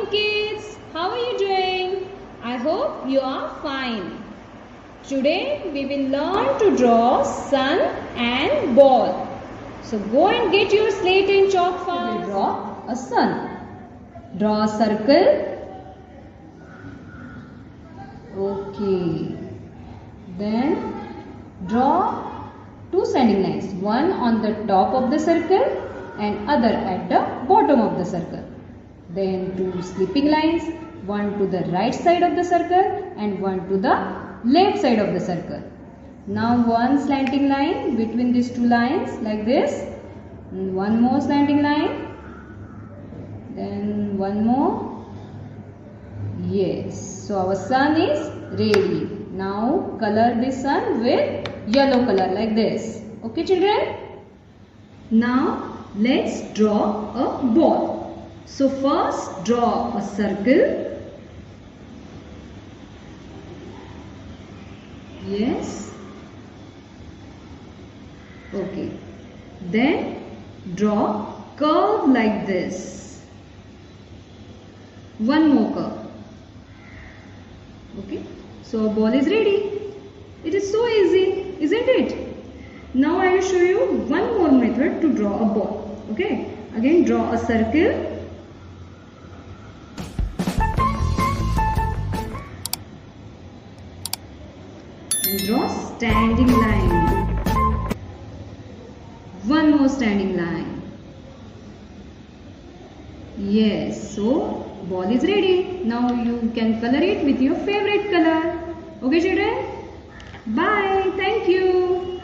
morning kids. How are you doing? I hope you are fine. Today we will learn to draw sun and ball. So go and get your slate and chalk fast. We will draw a sun. Draw a circle. Okay. Then draw two standing lines. One on the top of the circle and other at the bottom of the circle. Then two sleeping lines, one to the right side of the circle and one to the left side of the circle. Now one slanting line between these two lines like this. And one more slanting line. Then one more. Yes. So our sun is ready. Now color the sun with yellow color like this. Okay children? Now let's draw a ball. So first draw a circle. Yes. Okay. Then draw curve like this. One more curve. Okay. So our ball is ready. It is so easy, isn't it? Now I will show you one more method to draw a ball. Okay. Again draw a circle. And draw standing line. One more standing line. Yes, so ball is ready. Now you can color it with your favorite color. Okay children? Bye. Thank you.